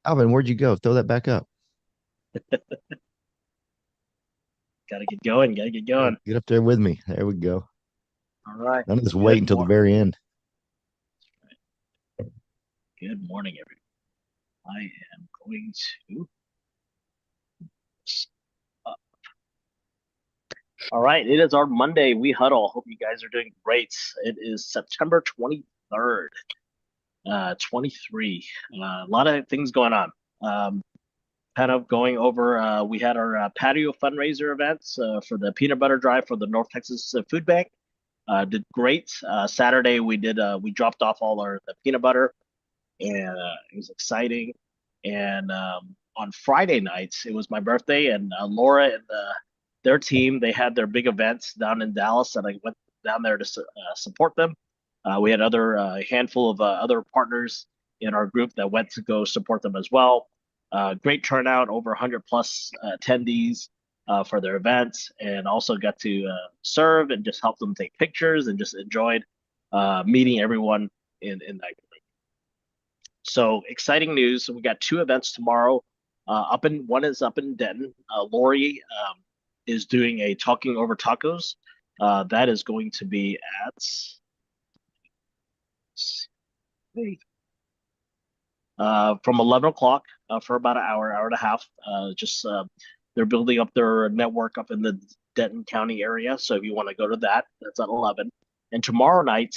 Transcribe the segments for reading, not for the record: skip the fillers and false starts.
Alvin, where'd you go? Throw that back up. Gotta get going. Gotta get Hey, going. get up there with me. There we go. All right. None of this wait Good until the morning. very end. Good morning, everyone. I am going to. uh, all right. It is our Monday. We huddle. Hope you guys are doing great. It is September 23rd, 23. A lot of things going on. Um, Kind of going over. We had our patio fundraiser events for the peanut butter drive for the North Texas Food Bank. Did great. Saturday we dropped off all our the peanut butter and it was exciting. And on Friday nights, it was my birthday, and Laura and their team they had their big events down in Dallas, and I went down there to support them. We had other handful of other partners in our group that went to go support them as well. Great turnout, over 100 plus attendees for their events, and also got to serve and just help them take pictures and just enjoyed meeting everyone in that. So exciting news. We got two events tomorrow. One is up in Denton. Lori is doing a Talking Over Tacos. That is going to be at from 11 o'clock for about an hour, hour and a half. Just they're building up their network up in the Denton County area. So if you want to go to that, that's at 11. And tomorrow night,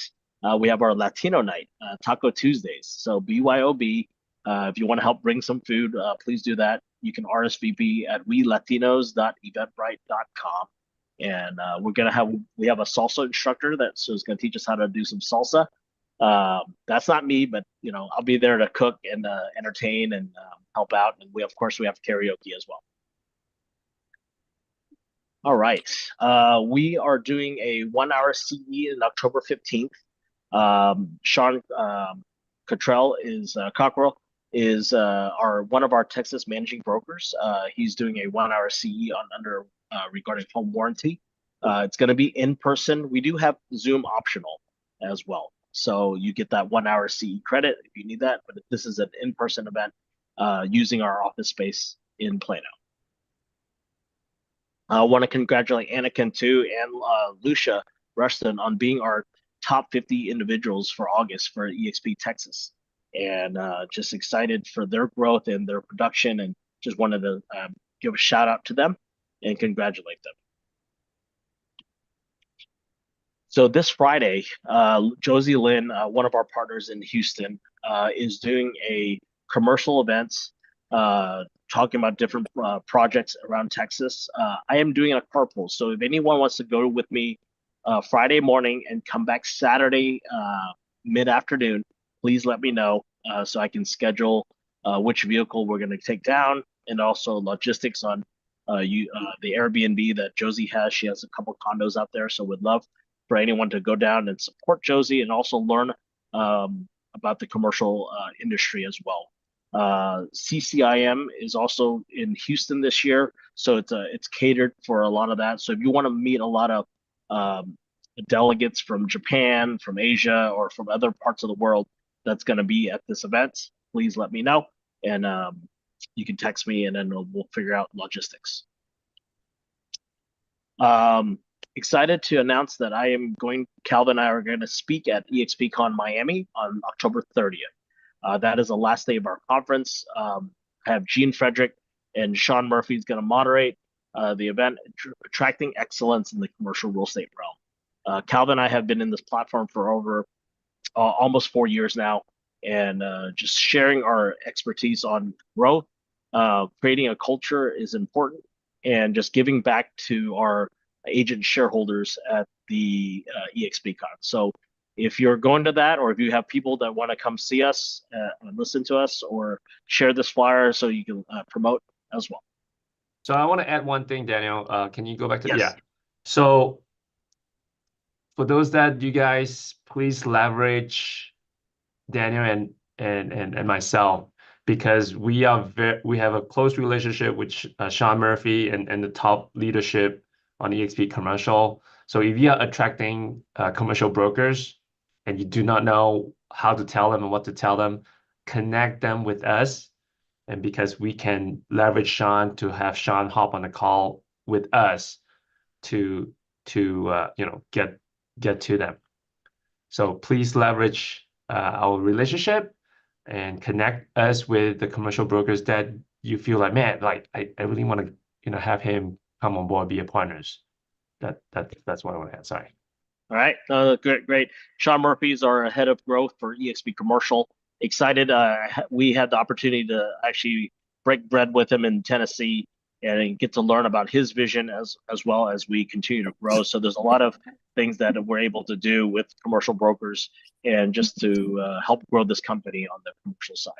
we have our Latino night, Taco Tuesdays. So BYOB, if you want to help bring some food, please do that. You can RSVP at welatinos.eventbrite.com. And we have a salsa instructor is going to teach us how to do some salsa. That's not me, but I'll be there to cook and entertain and help out. And we, of course, we have karaoke as well. All right. We are doing a 1 hour CE on October 15th. Sean Cottrell Cockrell is our one of our Texas managing brokers. He's doing a 1 hour CE on under regarding home warranty. It's going to be in person. We do have Zoom optional as well. So you get that 1 hour CE credit if you need that. But this is an in-person event using our office space in Plano. I want to congratulate Anakin too and Lucia Rushton on being our top 50 individuals for August for EXP Texas. And just excited for their growth and their production, and just wanted to give a shout out to them and congratulate them. So this Friday, Josie Lynn, one of our partners in Houston, is doing a commercial events talking about different projects around Texas. I am doing a carpool, so if anyone wants to go with me Friday morning and come back Saturday mid-afternoon, please let me know so I can schedule which vehicle we're going to take down, and also logistics on the Airbnb that Josie has. She has a couple condos out there, so would love for anyone to go down and support Josie and also learn about the commercial industry as well. CCIM is also in Houston this year, so it's catered for a lot of that. So if you want to meet a lot of delegates from Japan, from Asia, or from other parts of the world that's going to be at this event, please let me know, and you can text me, and then we'll figure out logistics. Excited to announce that Calvin and I are going to speak at EXPCon Miami on October 30th. That is the last day of our conference. I have Gene Frederick and Sean Murphy is going to moderate the event, attracting excellence in the commercial real estate realm. Calvin and I have been in this platform for over almost 4 years now, and just sharing our expertise on growth, creating a culture is important, and just giving back to our agent shareholders at the EXPCon. So if you're going to that, or if you have people that want to come see us and listen to us, or share this flyer so you can promote as well. So I want to add one thing, Daniel. Can you go back to Yes. yeah? So for those that you guys please leverage Daniel and myself, because we have a close relationship with Sean Murphy and the top leadership on EXP Commercial. So if you are attracting commercial brokers and you do not know how to tell them and what to tell them, connect them with us. and because we can leverage Sean to have Sean hop on the call with us to get to them. So please leverage our relationship and connect us with the commercial brokers that you feel like, man, like I really want to have him come on board, be a partners. That's what I want to add. Sorry. All right, great. Sean Murphy is our head of growth for EXP Commercial. Excited. We had the opportunity to actually break bread with him in Tennessee and get to learn about his vision as well as we continue to grow. So there's a lot of things that we're able to do with commercial brokers and just to help grow this company on the commercial side.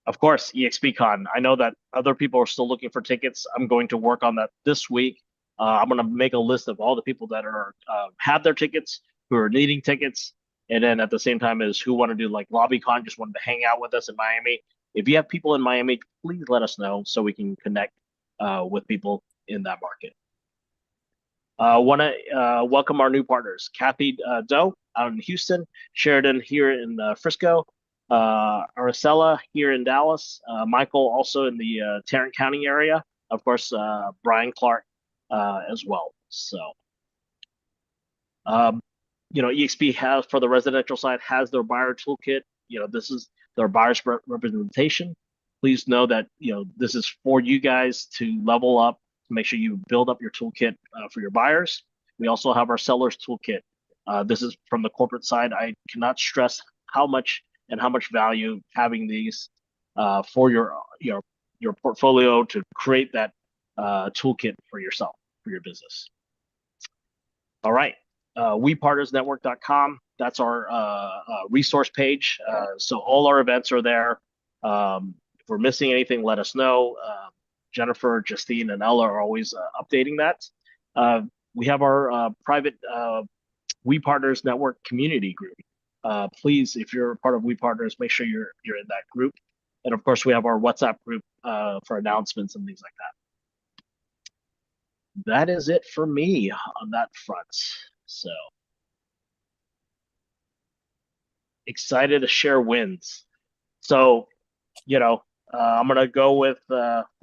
Of course, EXPCon. I know that other people are still looking for tickets. I'm going to work on that this week. I'm going to make a list of all the people that are have their tickets, who are needing tickets, and then at the same time is who want to do like LobbyCon, just wanted to hang out with us in Miami. If you have people in Miami, please let us know so we can connect with people in that market. Want to welcome our new partners, Kathy Doe out in Houston, Sheridan here in Frisco, Aracela here in Dallas, Michael also in the Tarrant County area, of course, Brian Clark as well. So, EXP has, for the residential side, has their buyer toolkit. This is their buyer's representation. Please know that, this is for you guys to level up, to make sure you build up your toolkit for your buyers. We also have our seller's toolkit. This is from the corporate side. I cannot stress how much value having these for your portfolio to create that toolkit for yourself, for your business. All right, wepartnersnetwork.com. That's our resource page. So all our events are there. If we're missing anything, let us know. Jennifer, Justine, and Ella are always updating that. We have our private We Partners Network community group. Please, if you're a part of We Partners, make sure you're in that group. And of course, we have our WhatsApp group for announcements and things like that. That is it for me on that front. So excited to share wins. So, I'm gonna go with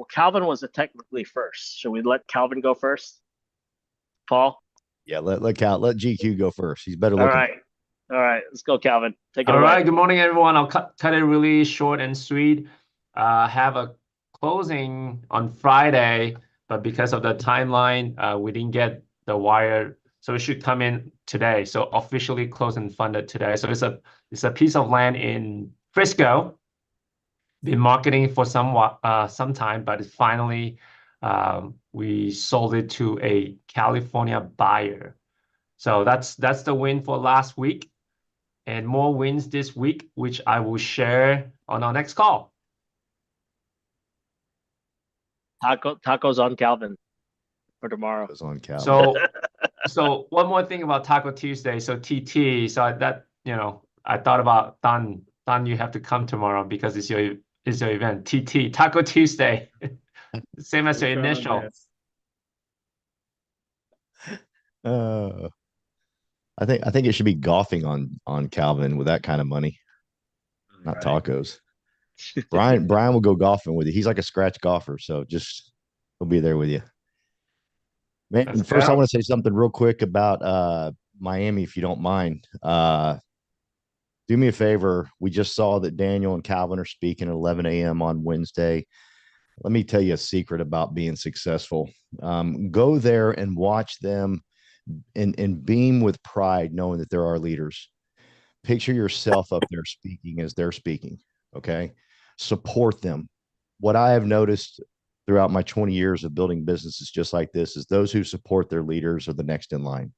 Calvin was technically first. Should we let Calvin go first? Paul? Yeah, let GQ go first. He's better looking. All right, let's go, Calvin. Take it away. All right, good morning, everyone. I'll cut it really short and sweet. Have a closing on Friday, but because of the timeline, we didn't get the wire, so it should come in today. So officially closed and funded today. So it's a piece of land in Frisco. Been marketing for some time, but finally we sold it to a California buyer. So that's the win for last week, and more wins this week, which I will share on our next call. Tacos on Calvin for tomorrow. Tacos on Calvin. So one more thing about Taco Tuesday. So TT. So that I thought about Don. Don, you have to come tomorrow because it's your event. TT, Taco Tuesday. Same as your initial. I think it should be golfing on Calvin with that kind of money, not tacos. Brian will go golfing with you. He's like a scratch golfer, so he'll be there with you. Man, first I want to say something real quick about Miami, if you don't mind. Do me a favor. We just saw that Daniel and Calvin are speaking at 11 a.m. on Wednesday. Let me tell you a secret about being successful. Go there and watch them and beam with pride, knowing that there are leaders. Picture yourself up there speaking as they're speaking, okay? Support them. What I have noticed throughout my 20 years of building businesses just like this is those who support their leaders are the next in line.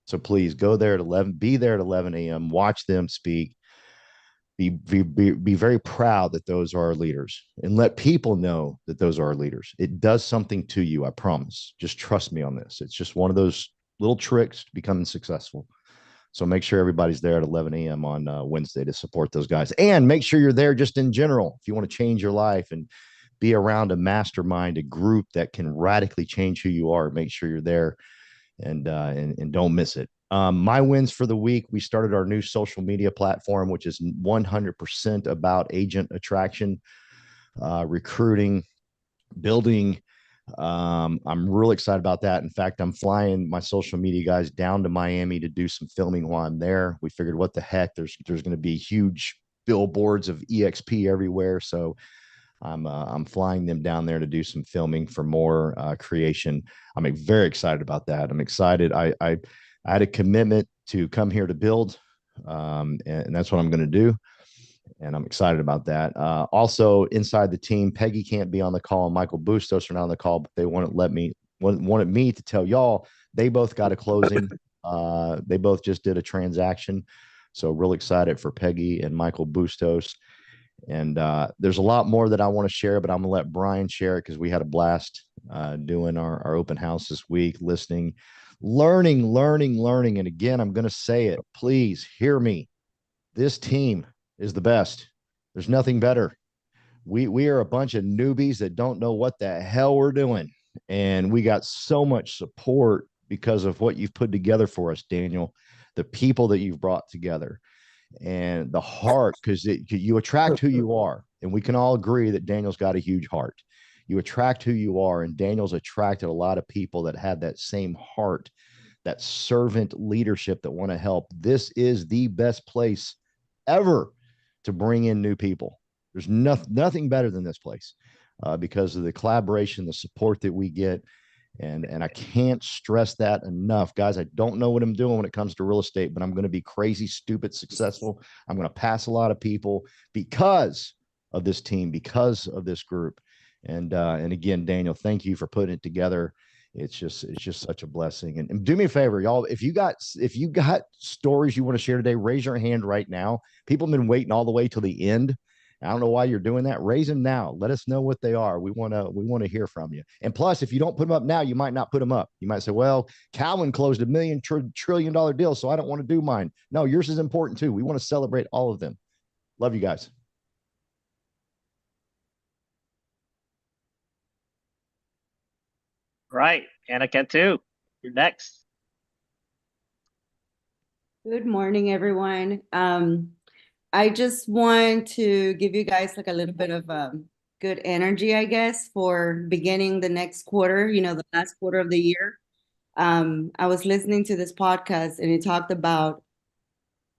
So please go there at 11, be there at 11 a.m., watch them speak, be very proud that those are our leaders, and let people know that those are our leaders. It does something to you, I promise. Just trust me on this. It's just one of those little tricks to becoming successful. So make sure everybody's there at 11 a.m. on Wednesday to support those guys. And make sure you're there just in general. If you want to change your life and be around a mastermind, a group that can radically change who you are, make sure you're there and don't miss it. My wins for the week, we started our new social media platform, which is 100% about agent attraction. recruiting, building. I'm really excited about that. In fact, I'm flying my social media guys down to Miami to do some filming while I'm there. We figured, what the heck? There's going to be huge billboards of EXP everywhere, so I'm flying them down there to do some filming for more creation. I'm very excited about that. I'm excited. I had a commitment to come here to build, and that's what I'm going to do. And I'm excited about that. Also, inside the team, Peggy can't be on the call, and Michael Bustos are not on the call, but they wanted me to tell y'all they both got a closing. They both just did a transaction, so real excited for Peggy and Michael Bustos. And there's a lot more that I want to share, but I'm gonna let Brian share it because we had a blast doing our open house this week, listening, learning. And again, I'm gonna say it. Please hear me. This team is the best. There's nothing better. We are a bunch of newbies that don't know what the hell we're doing, and we got so much support because of what you've put together for us, Daniel. The people that you've brought together, and the heart, because you attract who you are, and we can all agree that Daniel's got a huge heart. You attract who you are, and Daniel's attracted a lot of people that have that same heart, that servant leadership that want to help. This is the best place ever to bring in new people. There's nothing better than this place because of the collaboration, the support that we get. And I can't stress that enough. Guys, I don't know what I'm doing when it comes to real estate, but I'm going to be crazy, stupid, successful. I'm going to pass a lot of people because of this team, because of this group. And again, Daniel, thank you for putting it together. It's just such a blessing. And do me a favor, y'all. If you got stories you want to share today, raise your hand right now. People have been waiting all the way till the end. I don't know why you're doing that. Raise them now. Let us know what they are. We want to hear from you. And plus, if you don't put them up now, you might not put them up. You might say, well, Calvin closed $1 trillion deal, so I don't want to do mine. No, yours is important too. We want to celebrate all of them. Love you guys. Right. Anna Cantu, you're next. Good morning, everyone. I just want to give you guys like a little bit of good energy, I guess, for beginning the next quarter, the last quarter of the year. I was listening to this podcast and it talked about,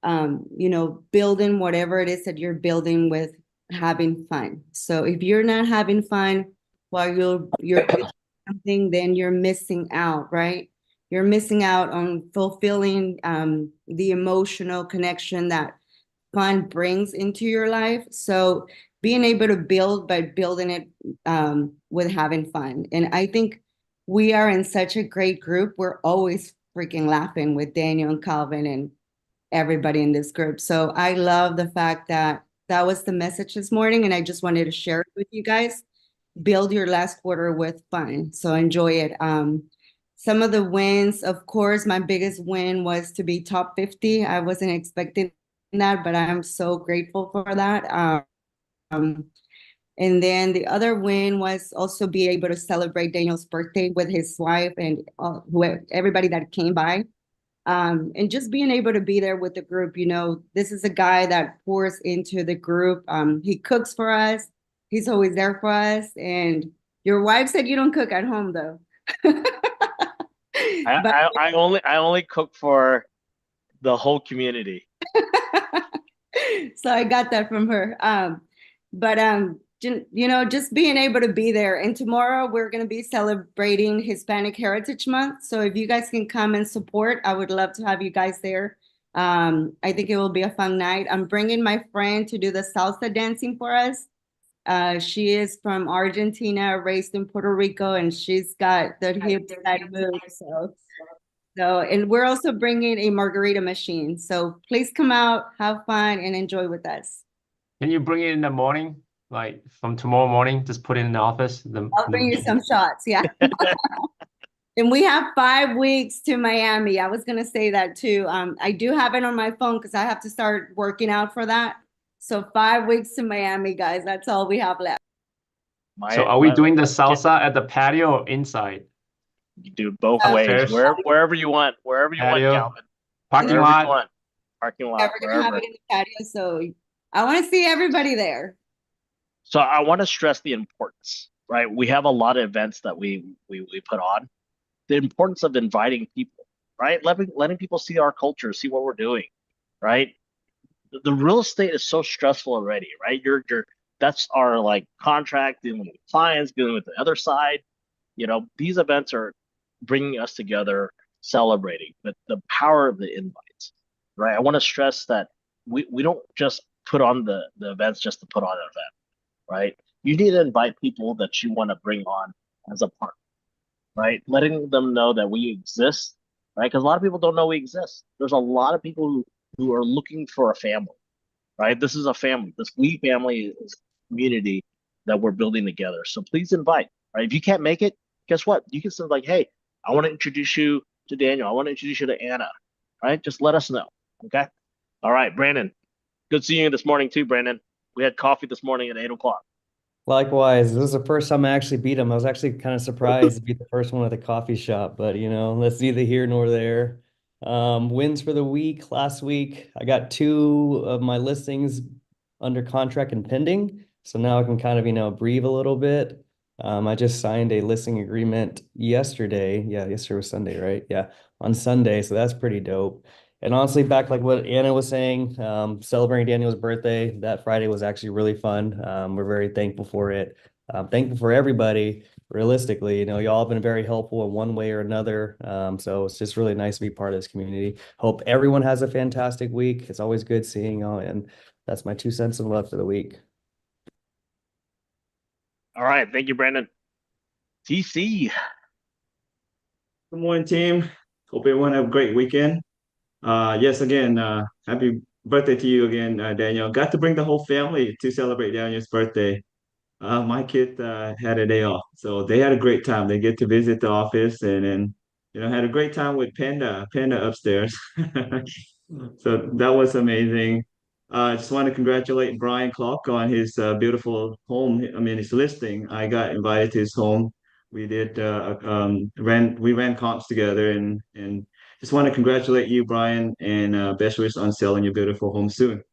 building whatever it is that you're building with having fun. So if you're not having fun while you're doing something, then you're missing out, right? You're missing out on fulfilling the emotional connection that fun brings into your life. So being able to build by building it with having fun. And I think we are in such a great group. We're always freaking laughing with Daniel and Calvin and everybody in this group. So I love the fact that that was the message this morning. And I just wanted to share it with you guys. Build your last quarter with fun. So enjoy it. Some of the wins, of course, my biggest win was to be top 50. I wasn't expecting that, but I'm so grateful for that. And then the other win was also be able to celebrate Daniel's birthday with his wife and everybody that came by. And just being able to be there with the group. This is a guy that pours into the group. He cooks for us. He's always there for us. And your wife said you don't cook at home, though. I only cook for the whole community. So I got that from her. Just being able to be there. And tomorrow we're going to be celebrating Hispanic Heritage Month. So if you guys can come and support, I would love to have you guys there. I think it will be a fun night. I'm bringing my friend to do the salsa dancing for us. She is from Argentina, raised in Puerto Rico, and she's got the hips that move. And we're also bringing a margarita machine. So please come out, have fun, and enjoy with us. Can you bring it in the morning? Like from tomorrow morning, just put it in the office. I'll bring you some shots, yeah. And we have 5 weeks to Miami. I was going to say that too. I do have it on my phone because I have to start working out for that. So 5 weeks to Miami, guys. That's all we have left. So are we doing the salsa at the patio or inside? You do both ways. Wherever you want. Wherever you patio, want, Calvin. Parking lot. Parking lot. Yeah, we're going to have it in the patio. So I want to see everybody there. So I want to stress the importance, right? We have a lot of events that we put on. The importance of inviting people, right? Letting people see our culture, see what we're doing, right? The real estate is so stressful already, right? You're that's our like contract dealing with clients, dealing with the other side. These events are bringing us together, celebrating, but the power of the invites, right? I want to stress that we don't just put on the events just to put on an event, right? You need to invite people that you want to bring on as a partner, right? Letting them know that we exist, right? Because a lot of people don't know we exist. There's a lot of people who are looking for a family, right? This is a family. This we family is a community that we're building together. So please invite, right? If you can't make it, guess what? You can say like, hey, I want to introduce you to Daniel. I want to introduce you to Anna, right? Just let us know. Okay. All right, Brandon. Good seeing you this morning too, Brandon. We had coffee this morning at 8 o'clock. Likewise, this is the first time I actually beat him. I was actually kind of surprised to be the first one at the coffee shop, but that's neither here nor there. Wins for the week. Last week, I got 2 of my listings under contract and pending. So now I can kind of, breathe a little bit. I just signed a listing agreement yesterday. Yeah, yesterday was Sunday, right? Yeah, on Sunday. So that's pretty dope. And honestly, back like what Anna was saying, celebrating Daniel's birthday, that Friday was actually really fun. We're very thankful for it. Thankful for everybody. Realistically, y'all have been very helpful in one way or another. So it's just really nice to be part of this community. Hope everyone has a fantastic week. It's always good seeing y'all, and that's my 2 cents of love for the week. All right. Thank you, Brandon. TC. Good morning, team. Hope everyone have a great weekend. Yes, again, happy birthday to you again, Daniel. Got to bring the whole family to celebrate Daniel's birthday. My kid had a day off, so they had a great time. They get to visit the office and then, had a great time with Panda upstairs. So that was amazing. I just want to congratulate Brian Clark on his beautiful home. I mean, his listing. I got invited to his home. We did we ran comps together and just want to congratulate you, Brian, and best wishes on selling your beautiful home soon.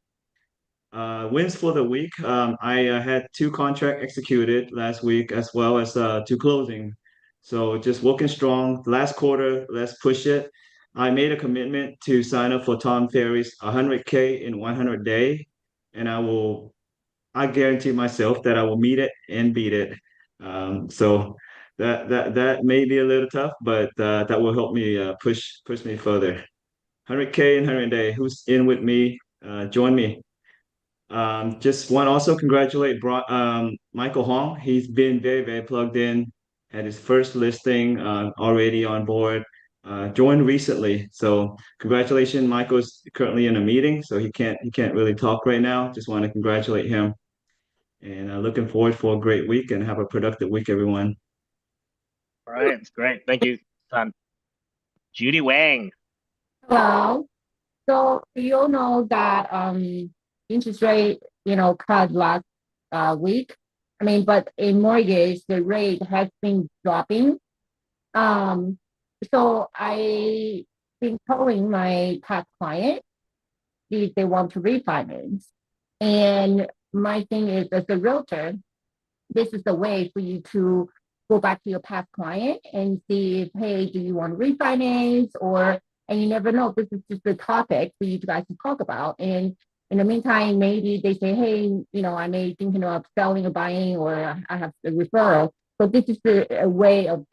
Wins for the week. I had 2 contract executed last week as well as 2 closing. So just working strong. Last quarter, let's push it. I made a commitment to sign up for Tom Ferry's 100K in 100 day, and I guarantee myself that I will meet it and beat it. So that may be a little tough, but that will help me push me further. 100K in 100 day. Who's in with me? Join me. Just want to also congratulate Michael Hong. He's been very, very plugged in, had his first listing already on board, joined recently. So congratulations, Michael's currently in a meeting, so he can't really talk right now. Just want to congratulate him. And looking forward for a great week and have a productive week, everyone. All right. It's great. Thank you, son. Judy Wang. Hello. So you all know that interest rate, cut last week. I mean, but in mortgage, the rate has been dropping. So I been telling my past client if they want to refinance. And my thing is, as a realtor, this is the way for you to go back to your past client and see if, hey, do you want to refinance and you never know, this is just a topic for you guys to talk about. And in the meantime, maybe they say, hey, I may thinking of selling or buying, or I have a referral. So this is a way of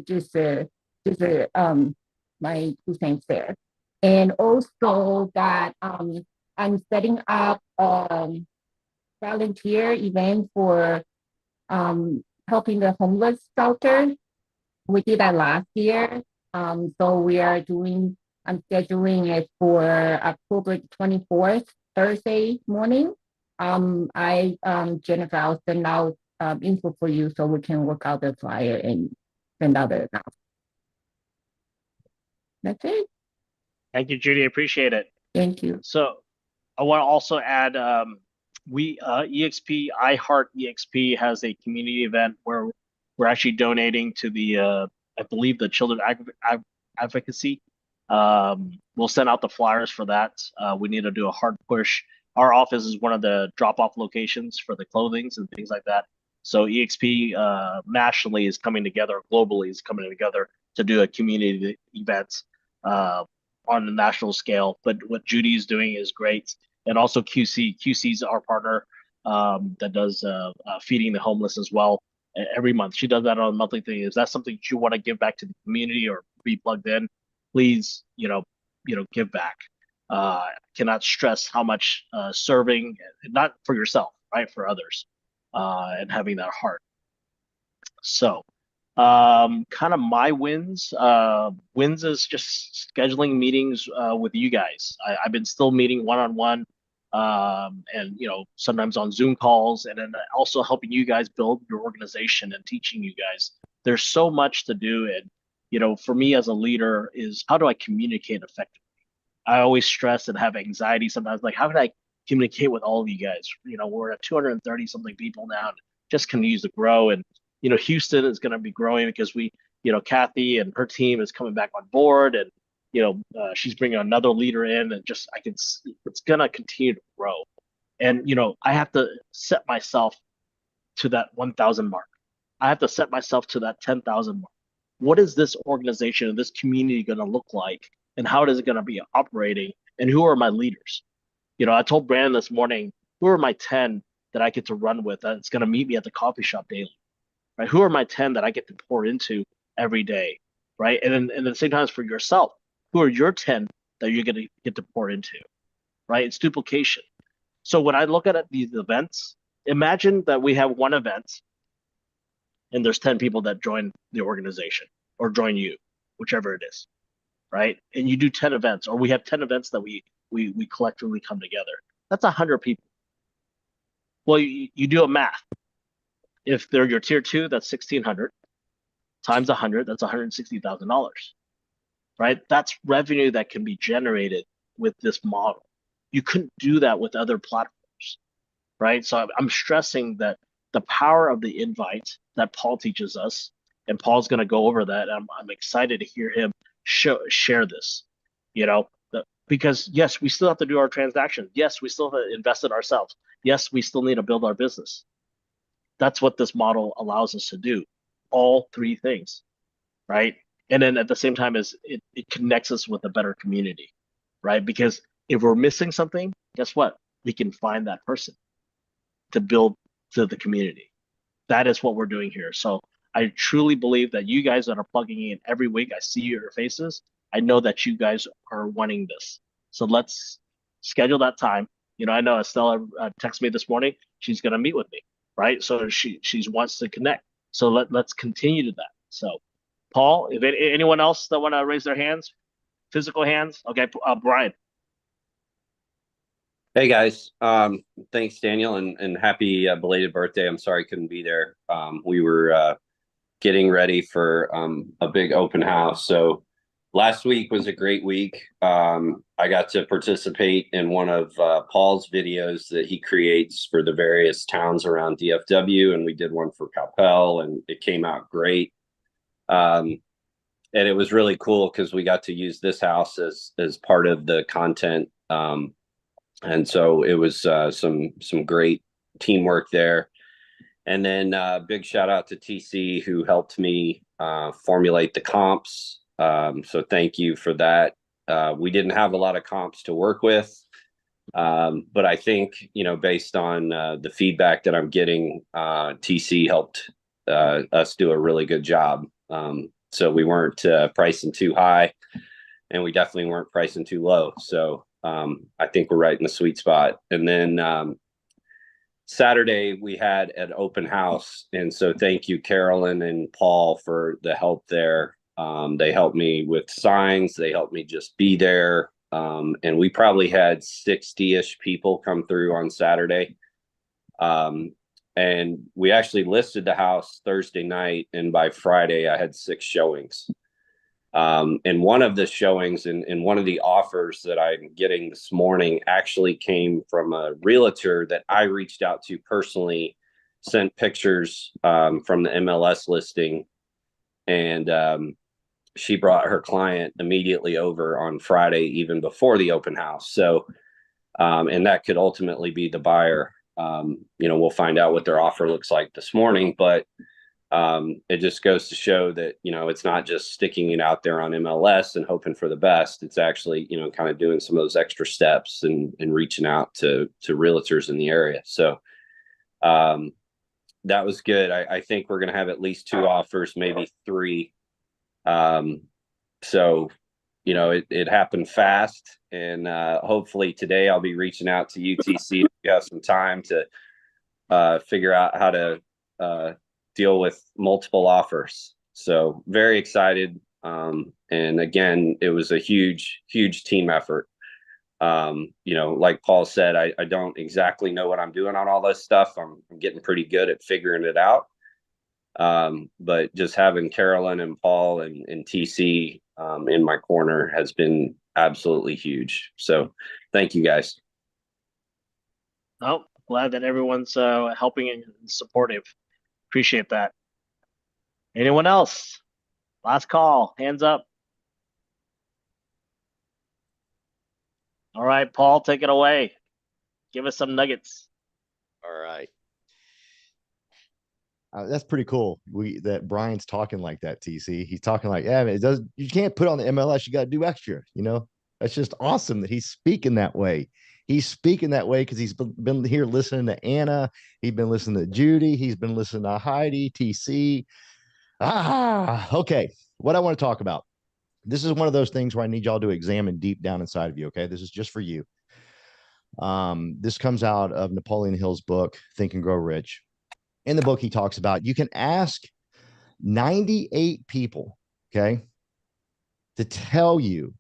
just my 2 cents there. And also that I'm setting up volunteer event for helping the homeless shelter. We did that last year. So I'm scheduling it for October 24th, Thursday morning. Jennifer, I'll send out info for you so we can work out the flyer and send out the announcement. That's it. Thank you, Judy. Appreciate it. Thank you. So I want to also add EXP, iHeart EXP has a community event where we're actually donating to the I believe the Children Advocacy. We'll send out the flyers for that. We need to do a hard push our office is one of the drop-off locations for the clothings and things like that. So EXP nationally is coming together, globally is coming together to do a community event on the national scale. But what Judy is doing is great, and also QC is our partner that does feeding the homeless as well every month. She does that on a monthly thing. Is that something you want to give back to the community or be plugged in? Please, give back. Cannot stress how much serving, not for yourself, right, for others, and having that heart. So, kind of my wins. Wins is just scheduling meetings with you guys. I've been still meeting one-on-one, and sometimes on Zoom calls, and then also helping you guys build your organization and teaching you guys. There's so much to do, and for me as a leader is how do I communicate effectively? I always stress and have anxiety sometimes, like how can I communicate with all of you guys? We're at 230 something people now, and just continues to grow. And Houston is going to be growing because Kathy and her team is coming back on board, and she's bringing another leader in, and just it's going to continue to grow. And I have to set myself to that 1,000 mark. I have to set myself to that 10,000 mark. What is this organization and this community going to look like? And how is it going to be operating? And who are my leaders? I told Brandon this morning, who are my 10 that I get to run with that's going to meet me at the coffee shop daily, right? Who are my 10 that I get to pour into every day, right? And then at the same time, for yourself, who are your 10 that you're going to get to pour into, right? It's duplication. So when I look at these events, imagine that we have one event and there's 10 people that join the organization or join you, whichever it is. Right? And you do 10 events, or we have 10 events that we collectively come together. That's 100 people. Well, you do a math. If they're your tier 2, that's 1,600 times 100, that's $160,000, right? That's revenue that can be generated with this model. You couldn't do that with other platforms, right? So I'm stressing that the power of the invite that Paul teaches us, and Paul's going to go over that. I'm excited to hear him share this, because yes, we still have to do our transactions. Yes, we still have to invest in ourselves. Yes, we still need to build our business. That's what this model allows us to do, all three things, right? And then at the same time, it connects us with a better community, right? Because if we're missing something, guess what? We can find that person to build to the community. That is what we're doing here. So I truly believe that you guys that are plugging in every week, I see your faces. I know that you guys are wanting this. So let's schedule that time. I know Estella texted me this morning. She's going to meet with me, right? So she wants to connect. So let's continue to that. So Paul, if anyone else that want to raise their hands, physical hands. Okay, Brian. Hey guys, thanks Daniel, and happy belated birthday. I'm sorry I couldn't be there. We were getting ready for a big open house. So last week was a great week. I got to participate in one of Paul's videos that he creates for the various towns around DFW, and we did one for Coppell, and it came out great. And it was really cool because we got to use this house as part of the content. And so it was some great teamwork there. And then big shout out to TC, who helped me formulate the comps. So thank you for that. We didn't have a lot of comps to work with, but I think, based on the feedback that I'm getting, TC helped us do a really good job. So we weren't pricing too high, and we definitely weren't pricing too low. So I think we're right in the sweet spot. And then Saturday we had an open house, and so thank you Carolyn and Paul for the help there. They helped me with signs, they helped me just be there, and we probably had 60-ish people come through on Saturday, and we actually listed the house Thursday night, and by Friday I had 6 showings. And one of the showings and one of the offers that I'm getting this morning actually came from a realtor that I reached out to personally, sent pictures from the MLS listing, and she brought her client immediately over on Friday, even before the open house. So And that could ultimately be the buyer. We'll find out what their offer looks like this morning, but it just goes to show that, it's not just sticking it out there on MLS and hoping for the best. It's actually, kind of doing some of those extra steps and reaching out to realtors in the area. So that was good. I think we're going to have at least 2 offers, maybe 3. So, it happened fast, and hopefully today I'll be reaching out to UTC if you have some time to figure out how to deal with multiple offers. So very excited. And again, it was a huge team effort. Like Paul said, I don't exactly know what I'm doing on all this stuff. I'm getting pretty good at figuring it out. But just having Carolyn and Paul and TC in my corner has been absolutely huge. So thank you guys. Oh, glad that everyone's helping and supportive. Appreciate that. Anyone else? Last call, hands up. All right, Paul, take it away. Give us some nuggets. All right. That's pretty cool. That Brian's talking like that, TC. He's talking like, yeah, it does. You can't put on the MLS. You got to do extra. That's just awesome that he's speaking that way. He's speaking that way because he's been here listening to Anna. He's been listening to Judy. He's been listening to Heidi, TC. Okay. What I want to talk about. This is one of those things where I need y'all to examine deep down inside of you. Okay. This is just for you. This comes out of Napoleon Hill's book, Think and Grow Rich. In the book, he talks about you can ask 98 people, okay, to tell you,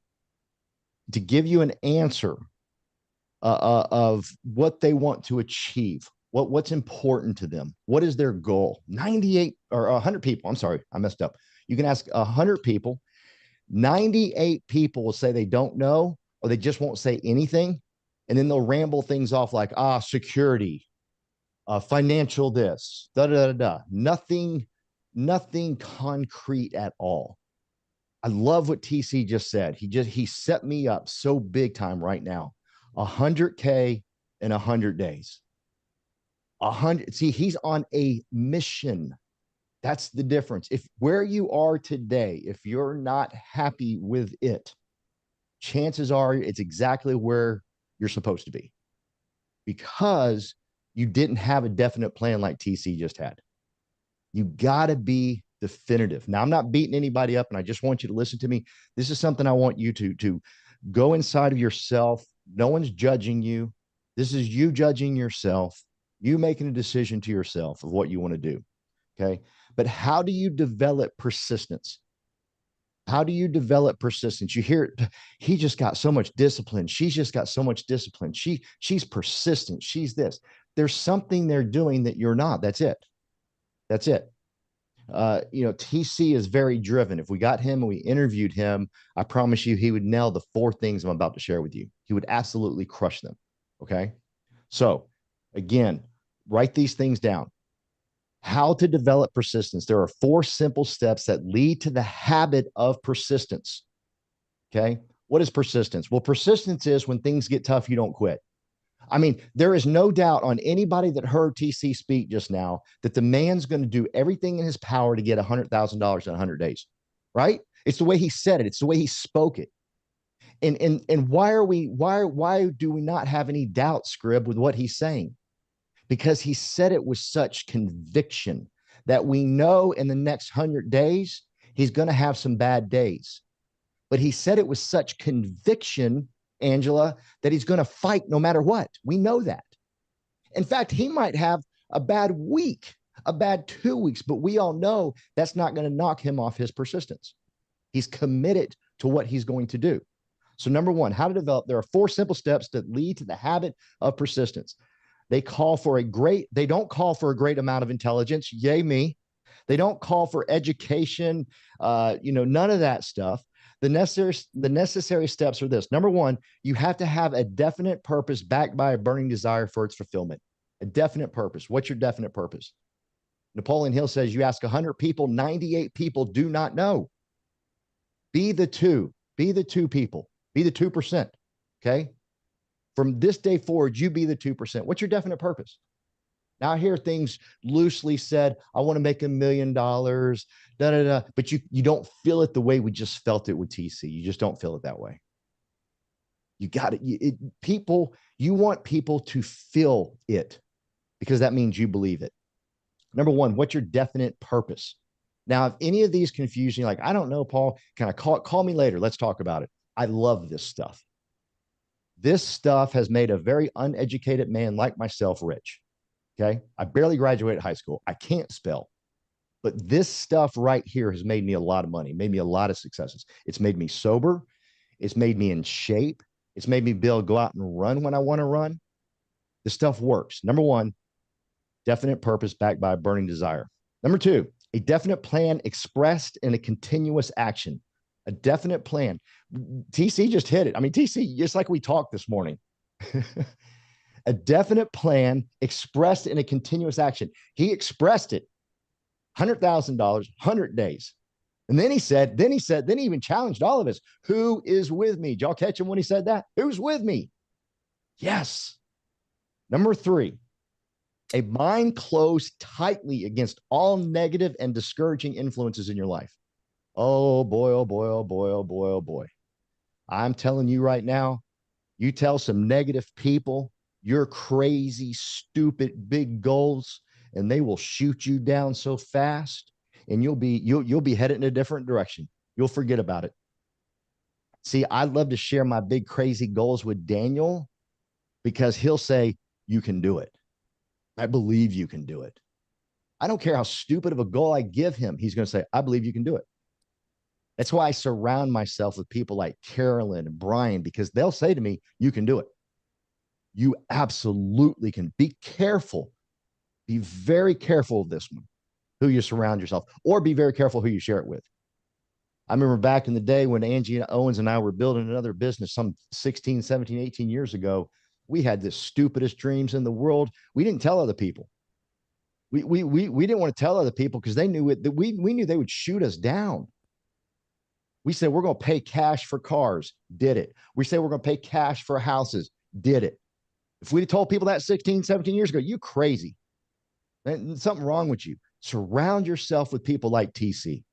to give you an answer of what they want to achieve, what's important to them, what is their goal. 98 or 100 people. I'm sorry, I messed up. You can ask 100 people. 98 people will say they don't know, or they just won't say anything, and then they'll ramble things off like security. Financial this, nothing concrete at all. I love what TC just said. He set me up so big time right now. 100K in 100 days. 100. See, he's on a mission. That's the difference. If where you are today, if you're not happy with it, chances are it's exactly where you're supposed to be, because you didn't have a definite plan like TC just had. You got to be definitive. Now, I'm not beating anybody up, and I just want you to listen to me. This is something I want you to go inside of yourself. No one's judging you. This is you judging yourself, you making a decision to yourself of what you want to do. Okay. But how do you develop persistence? How do you develop persistence? You hear it, he just got so much discipline. She's just got so much discipline. She's persistent. She's this. There's something they're doing that you're not. That's it. That's it. TC is very driven. If we got him and we interviewed him, I promise you he would nail the 4 things I'm about to share with you. He would absolutely crush them. Okay. So again, write these things down. How to develop persistence. There are 4 simple steps that lead to the habit of persistence. Okay. What is persistence? Well, persistence is when things get tough, you don't quit. I mean, there is no doubt on anybody that heard TC speak just now that the man's going to do everything in his power to get $100,000 in 100 days, right? It's the way he said it. It's the way he spoke it. And why do we not have any doubt, Scrib, with what he's saying? Because he said it with such conviction that we know in the next 100 days, he's going to have some bad days. But he said it with such conviction, Angela, that he's going to fight no matter what. We know that. In fact, he might have a bad week, a bad 2 weeks, but we all know that's not going to knock him off his persistence. He's committed to what he's going to do. So number 1, how to develop. There are 4 simple steps that lead to the habit of persistence. They don't call for a great amount of intelligence. Yay me. They don't call for education, none of that stuff. The necessary steps are this. Number 1, you have to have a definite purpose backed by a burning desire for its fulfillment. A definite purpose. What's your definite purpose? Napoleon Hill says you ask 100 people, 98 people do not know. Be the 2. Be the 2 people. Be the 2%. Okay? From this day forward, you be the 2%. What's your definite purpose? Now I hear things loosely said, I want to make $1 million, but you don't feel it the way we just felt it with TC. You just don't feel it that way. You got it. People, you want people to feel it because that means you believe it. Number one, what's your definite purpose? Now, if any of these confuse you, like, I don't know, Paul, can I call me later? Let's talk about it. I love this stuff. This stuff has made a very uneducated man like myself rich. Okay. I barely graduated high school. I can't spell, but this stuff right here has made me a lot of money, made me a lot of successes. It's made me sober. It's made me in shape. It's made me be able to go out and run when I want to run. This stuff works. Number one, definite purpose backed by a burning desire. Number two, a definite plan expressed in a continuous action. A definite plan. TC just hit it. I mean, TC, just like we talked this morning. A definite plan expressed in a continuous action. He expressed it. $100,000, 100 days. And then he even challenged all of us. Who is with me? Did y'all catch him when he said that? Who's with me? Yes. Number three, a mind closed tightly against all negative and discouraging influences in your life. Oh boy, oh boy, oh boy, oh boy, oh boy. I'm telling you right now, you tell some negative people your crazy, stupid, big goals, and they will shoot you down so fast, and you'll be headed in a different direction. You'll forget about it. See, I'd love to share my big, crazy goals with Daniel because he'll say, you can do it. I believe you can do it. I don't care how stupid of a goal I give him. He's going to say, I believe you can do it. That's why I surround myself with people like Carolyn and Brian, because they'll say to me, you can do it. You absolutely can. Be careful. Be very careful of this one, who you surround yourself, or be very careful who you share it with. I remember back in the day when Angie Owens and I were building another business some 16, 17, 18 years ago, we had the stupidest dreams in the world. We didn't tell other people. We didn't want to tell other people because they knew it. That we knew they would shoot us down. We said, we're going to pay cash for cars. Did it. We said, we're going to pay cash for houses. Did it. If we'd told people that 16, 17 years ago, you crazy. There's something wrong with you. Surround yourself with people like TC,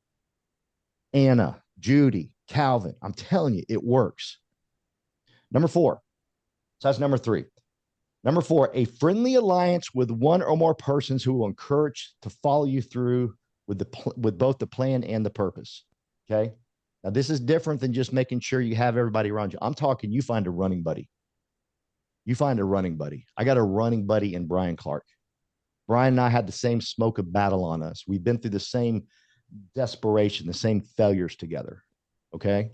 Anna, Judy, Calvin. I'm telling you, it works. Number four. So that's number three. Number four, a friendly alliance with one or more persons who will encourage to follow you through with both the plan and the purpose. Okay. Now this is different than just making sure you have everybody around you. I'm talking, you find a running buddy. You find a running buddy. I got a running buddy in Brian Clark. Brian and I had the same smoke of battle on us. We've been through the same desperation, the same failures together. Okay.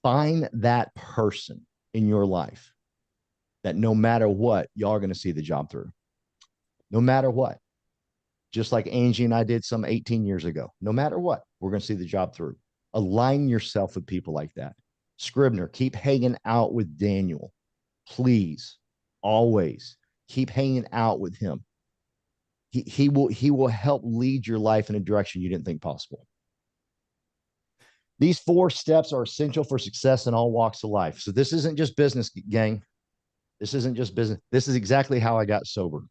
Find that person in your life that no matter what, y'all are going to see the job through. No matter what. Just like Angie and I did some 18 years ago. No matter what, we're going to see the job through. Align yourself with people like that. Scribner, keep hanging out with Daniel. Please, always keep hanging out with him. He will help lead your life in a direction you didn't think possible. These 4 steps are essential for success in all walks of life. So this isn't just business, gang. This isn't just business. This is exactly how I got sober.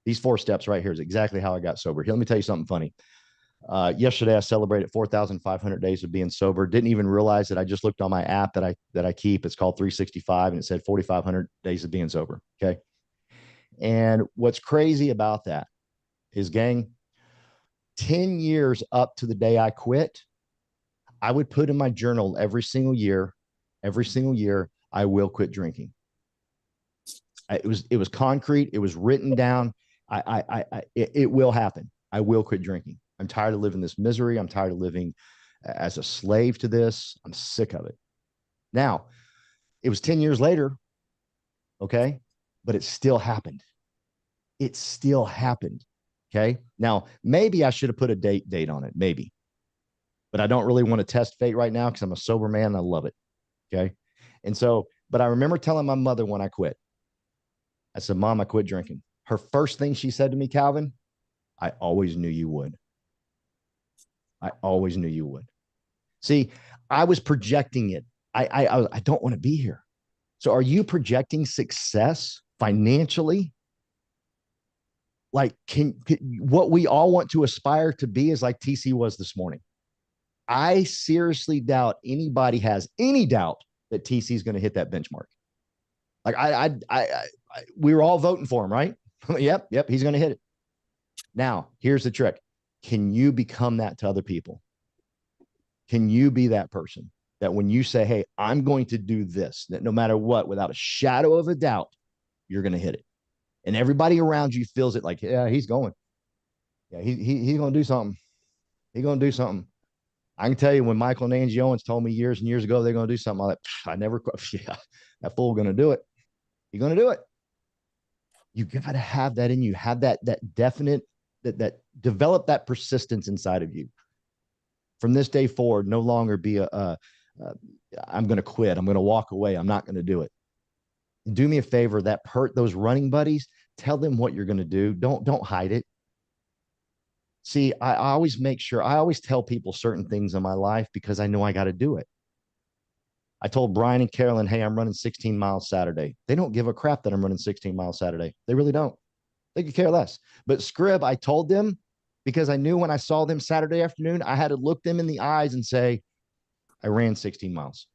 These 4 steps right here is exactly how I got sober. Here, let me tell you something funny. Yesterday, I celebrated 4,500 days of being sober. Didn't even realize that I just looked on my app that I keep. It's called 365, and it said 4,500 days of being sober. Okay. And what's crazy about that is, gang, 10 years up to the day I quit, I would put in my journal every single year, I will quit drinking. It was concrete. It was written down. It will happen. I will quit drinking. I'm tired of living this misery. I'm tired of living as a slave to this. I'm sick of it. Now, it was 10 years later. Okay. But it still happened. It still happened. Okay. Now, maybe I should have put a date on it. Maybe. But I don't really want to test fate right now because I'm a sober man and I love it. Okay. And so, but I remember telling my mother when I quit, I said, Mom, I quit drinking. Her first thing she said to me, Calvin, I always knew you would. I always knew you would. See, I was projecting it. I don't want to be here. So are you projecting success financially? Like, what we all want to aspire to be is like TC was this morning. I seriously doubt anybody has any doubt that TC is going to hit that benchmark. Like we were all voting for him, right? Yep, he's going to hit it. Now, here's the trick. Can you become that to other people? Can you be that person that when you say, hey, I'm going to do this, that no matter what, without a shadow of a doubt, you're going to hit it. And everybody around you feels it like, yeah, he's going. Yeah, he's going to do something. He's going to do something. I can tell you when Michael and Angie Owens told me years and years ago they're going to do something, I'm like, I never, yeah, that fool going to do it. You're going to do it. You got to have that in you. Have that definite, that develop that persistence inside of you. From this day forward, no longer be I'm going to quit. I'm going to walk away. I'm not going to do it. Do me a favor, those running buddies, tell them what you're going to do. Don't hide it. See, I always make sure, I always tell people certain things in my life because I know I got to do it. I told Brian and Carolyn, hey, I'm running 16 miles Saturday. They don't give a crap that I'm running 16 miles Saturday. They really don't. They could care less. But Scrib, I told them because I knew when I saw them Saturday afternoon, I had to look them in the eyes and say, I ran 16 miles.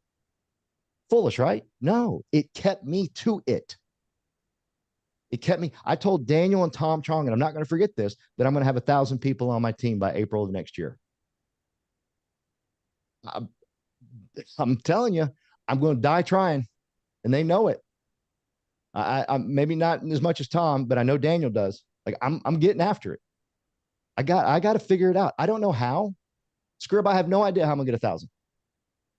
Foolish, right? No, it kept me to it. It kept me. I told Daniel and Tom Chong, and I'm not going to forget this, that I'm going to have 1,000 people on my team by April of next year. I'm telling you, I'm going to die trying, and they know it. I'm maybe not as much as Tom, but I know Daniel does. Like I'm getting after it. I got to figure it out. I don't know how. Scrib, I have no idea how I'm going to get 1,000.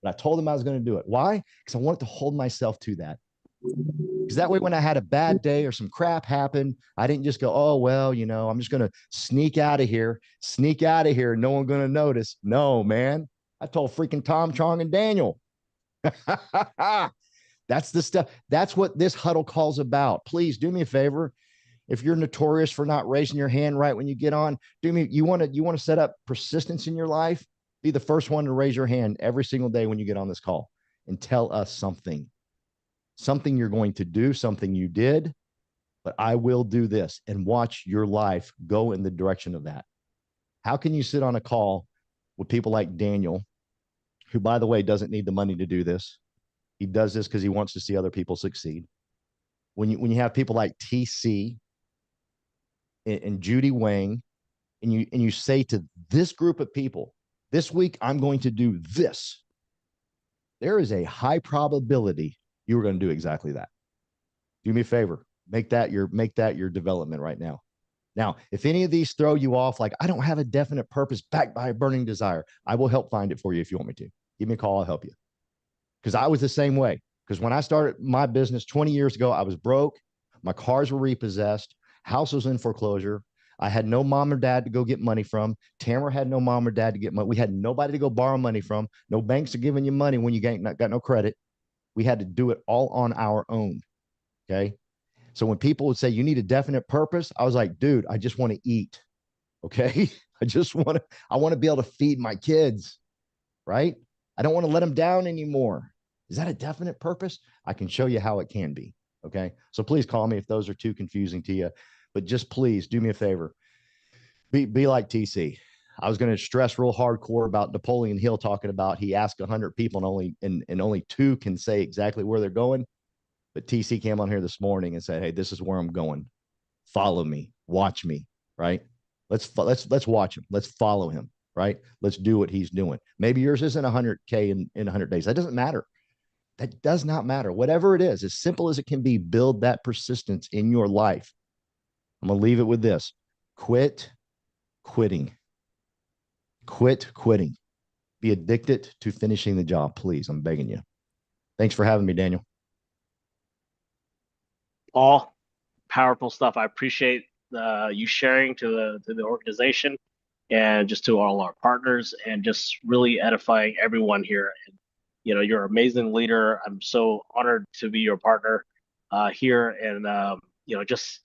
But I told him I was going to do it. Why? Because I wanted to hold myself to that. Because that way, when I had a bad day or some crap happen, I didn't just go, oh, well, I'm just going to sneak out of here. No one's going to notice. No, man. I told freaking Tom Chong and Daniel. That's the stuff. That's what this huddle call's about. Please do me a favor. If you're notorious for not raising your hand right when you get on, you want to set up persistence in your life. Be the first one to raise your hand every single day when you get on this call and tell us something you're going to do, something you did, but I will do this, and watch your life go in the direction of that. How can you sit on a call with people like Daniel, who, by the way, doesn't need the money to do this? He does this because he wants to see other people succeed. When you have people like TC and Judy Wang, and you say to this group of people, this week, I'm going to do this. There is a high probability you are going to do exactly that. Do me a favor. Make that your development right now. Now, if any of these throw you off, like I don't have a definite purpose backed by a burning desire, I will help find it for you if you want me to. Give me a call. I'll help you. Because I was the same way. Because when I started my business 20 years ago, I was broke. My cars were repossessed. House was in foreclosure. I had no mom or dad to go get money from. Tamara had no mom or dad to get money. We had nobody to go borrow money from. No banks are giving you money when you got no credit. We had to do it all on our own. Okay. So when people would say you need a definite purpose, I was like, dude, I just want to eat. Okay. I want to be able to feed my kids. Right. I don't want to let them down anymore. Is that a definite purpose? I can show you how it can be. Okay. So please call me if those are too confusing to you. But just please do me a favor. Be like TC. I was going to stress real hardcore about Napoleon Hill talking about he asked 100 people and only 2 can say exactly where they're going. But TC came on here this morning and said, hey, this is where I'm going. Follow me. Watch me. Right? Let's watch him. Let's follow him. Right? Let's do what he's doing. Maybe yours isn't 100K in 100 days. That doesn't matter. That does not matter. Whatever it is, as simple as it can be, build that persistence in your life. I'm going to leave it with this. Quit quitting. Quit quitting. Be addicted to finishing the job, please. I'm begging you. Thanks for having me, Daniel. All powerful stuff. I appreciate you sharing to the organization and just to all our partners and just really edifying everyone here. And you're an amazing leader. I'm so honored to be your partner here. And just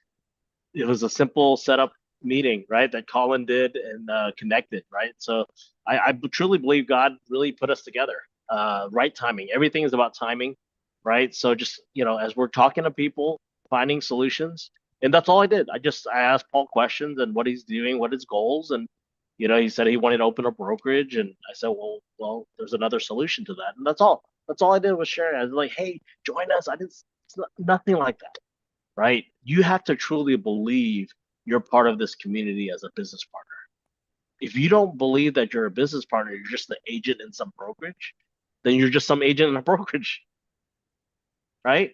it was a simple setup meeting, right? That Colin did and connected, right? So I truly believe God really put us together. Right timing. Everything is about timing, right? So just, as we're talking to people, finding solutions, and that's all I did. I asked Paul questions and what he's doing, what his goals, and he said he wanted to open a brokerage, and I said, well, there's another solution to that, and that's all. That's all I did was share. I was like, hey, join us. It's nothing like that, right? You have to truly believe you're part of this community as a business partner. If you don't believe that you're a business partner, you're just an agent in some brokerage, then you're just some agent in a brokerage, right?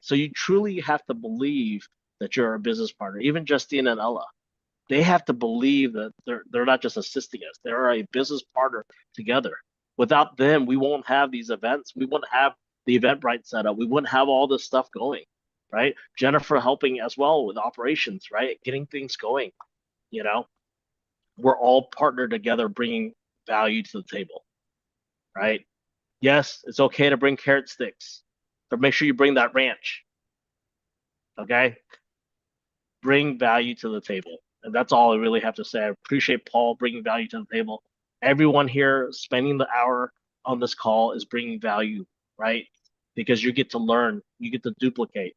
So you truly have to believe that you're a business partner. Even Justine and Ella, they have to believe that they're not just assisting us; they're a business partner together. Without them, we won't have these events. We wouldn't have the Eventbrite set up. We wouldn't have all this stuff going, right? Jennifer helping as well with operations, right? Getting things going. We're all partnered together, bringing value to the table, right? Yes, it's okay to bring carrot sticks, but make sure you bring that ranch. Okay? Bring value to the table. And that's all I really have to say. I appreciate Paul bringing value to the table. Everyone here spending the hour on this call is bringing value, right? Because you get to learn, you get to duplicate,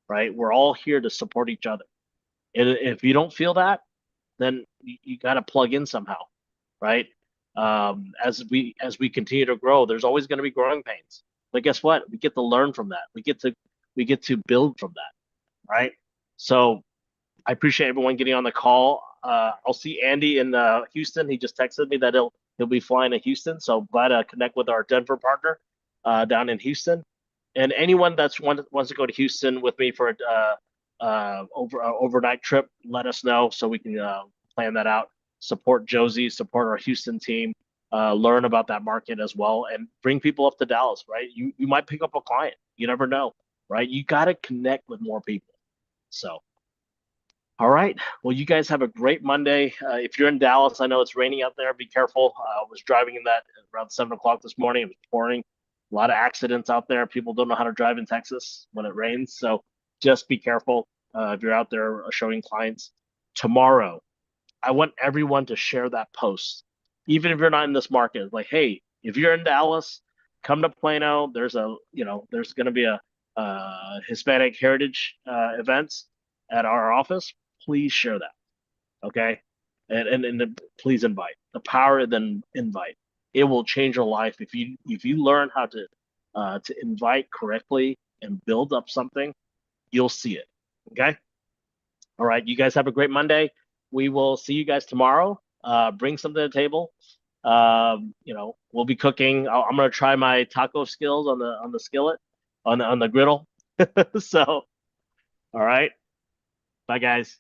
right? We're all here to support each other. And if you don't feel that, then you got to plug in somehow, right? As we continue to grow, there's always going to be growing pains. But guess what? We get to learn from that. We get to build from that, right? So I appreciate everyone getting on the call. I'll see Andy in Houston. He just texted me that he'll be flying to Houston. So glad to connect with our Denver partner down in Houston. And anyone that's wants to go to Houston with me for overnight trip, let us know so we can plan that out. Support Josie, support our Houston team, learn about that market as well, and bring people up to Dallas. Right? You might pick up a client. You never know. Right? You got to connect with more people. So. All right. Well, you guys have a great Monday. If you're in Dallas, I know it's raining out there. Be careful. I was driving in that around 7 o'clock this morning. It was pouring. A lot of accidents out there. People don't know how to drive in Texas when it rains. So just be careful if you're out there showing clients. Tomorrow, I want everyone to share that post. Even if you're not in this market, like, hey, if you're in Dallas, come to Plano. There's there's going to be a Hispanic Heritage events at our office. Please share that, okay? And please invite. The power, then invite. It will change your life if you learn how to invite correctly and build up something. You'll see it, okay? All right, you guys have a great Monday. We will see you guys tomorrow. Bring something to the table. We'll be cooking. I'm gonna try my taco skills on the skillet, on the griddle. So, all right. Bye, guys.